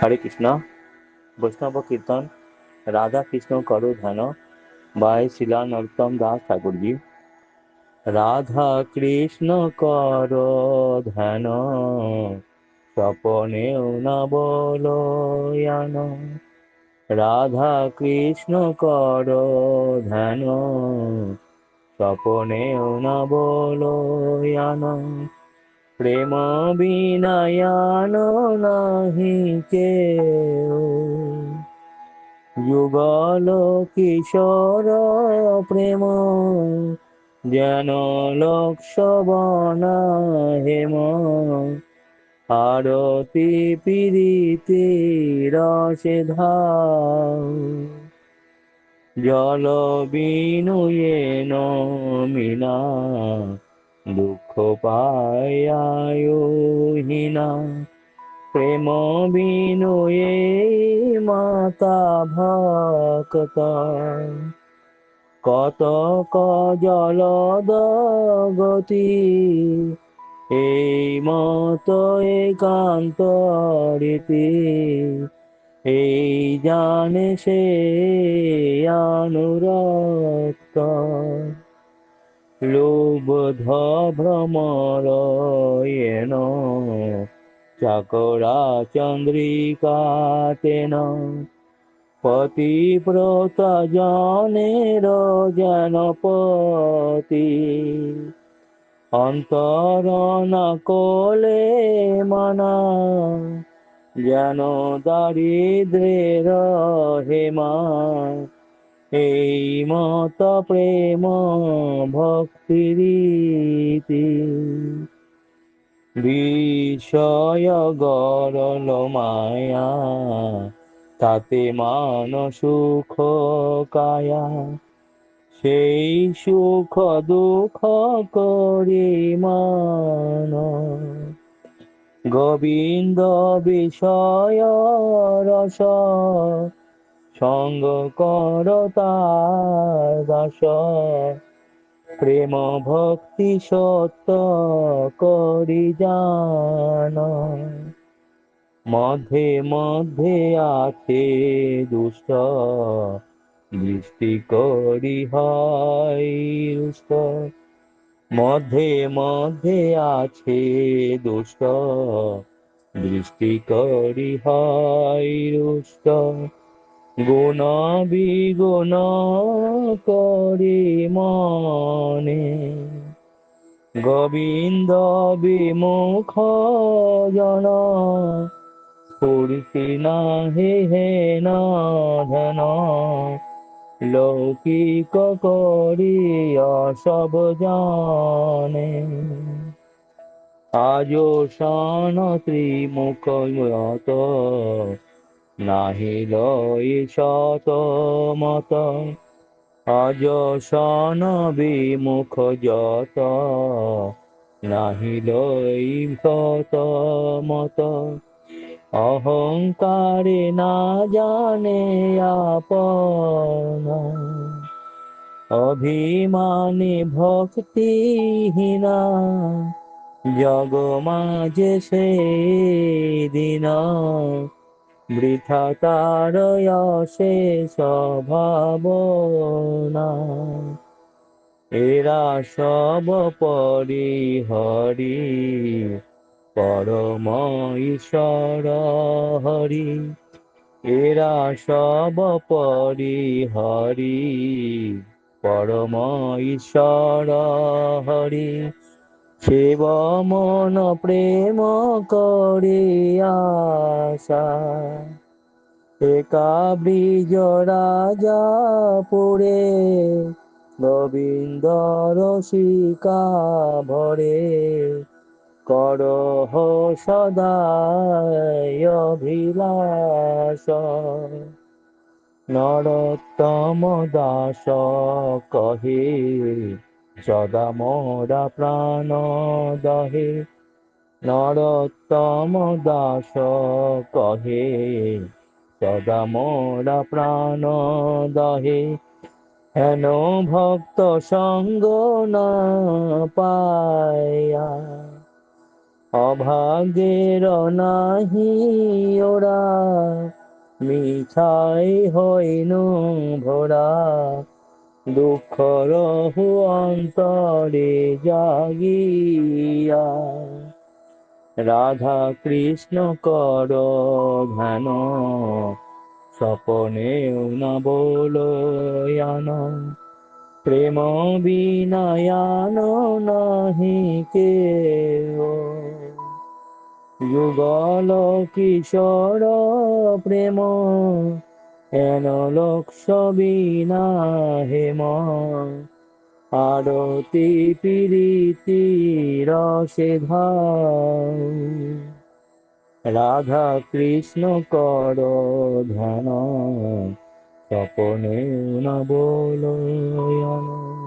হরে কৃষ্ণ। বৈষ্ণব কীর্তন রাধা কৃষ্ণ করো ধ্যান বাই শিলা নরোত্তম দাস ঠাকুরজি। রাধা কৃষ্ণ করো ধ্যান, স্বপনেও না বলো য়ান। রাধা কৃষ্ণ করো ধ্যান, স্বপনেও না বলো য়ান। প্রেম বিনায়ান নাহি কেউ, যুগল কিশোর প্রেম যেন লক্ষবনা হেম। আরতি পীড়িতি রসে ধাও, জল বিনুয়েন মিনা দুঃখ পায়ায়ুহীনা। প্রেম বিনুয়ে মাতা ভক্ত, কতক জলদ গতি। এই মত একান্ত রীতি, এই জানে সে অনুরক্ত। লুব্ধ ভ্রমর এন চাকরা চন্দ্রিকা তেন। পতিব্রত জনের যেন পতি, অন্তরণ কোলে মানা। যেন দারিদ্রের হেমা, এই মত প্রেম ভক্তি রীতি। বিষয় গরল মায়া, তাতে মান সুখ কায়া। সেই সুখ দুঃখ করি মান, গোবিন্দ বিষয় রস। সঙ্গ কর তার দাস, প্রেম ভক্তি সত্য করি জান। মধ্যে মধ্যে আছে দুষ্ট, দৃষ্টি করি হয় রুষ্ট। মধ্যে মধ্যে আছে দুষ্ট, দৃষ্টি করি হয় রুষ্ট। গুণ বিগুণ করি মনে, গোবিন্দ বিমুখ জন। স্ফুরিতি নাহি হেন ধন, লৌকিক করিয়া সব জানে। আজ শান ত্রিমুখ মত, নাহি লয় শত মত। আজ শান বিমুখ যত, নাহি লয় শত মত। অহংকারে না জানে আপনা, অভিমানে ভক্তিহীনা। জগ মাঝে সেদিন, বৃথা তার অশেষ ভাবনা। এরা সব পরিহরি, পরম ঈশ্বর হরি। এরা সব পরিহরি, পরম ঈশ্বর হরি। শিব মন প্রেম করি আশা, একা ব্রিজ রাজাপুরে। গোবিন্দ রসিকা ভরে, করহ সদায় অভিলাষ। নরোত্তম দাস কহে, সদা মোরা প্রাণ দহে। নরোত্তম দাস কহে, সদা মোরা প্রাণ দহে। হেন ভক্ত সঙ্গ না পায়া, অভাগের নাহি ওরা, মিছাই হইনু ভরা, দুঃখ রহু অন্তরে জাগিয়া। রাধা কৃষ্ণ কর ধ্যান, স্বপনেও না বলয়ান, প্রেম বিনায়ান নাহি কেহ। যুগল কিশোর প্রেম, এন লক্ষ বিনা হেম, আরতি প্রীতি রসে ধাও। রাধা কৃষ্ণ কর ধ্যান, স্বপনে না বলয়ান।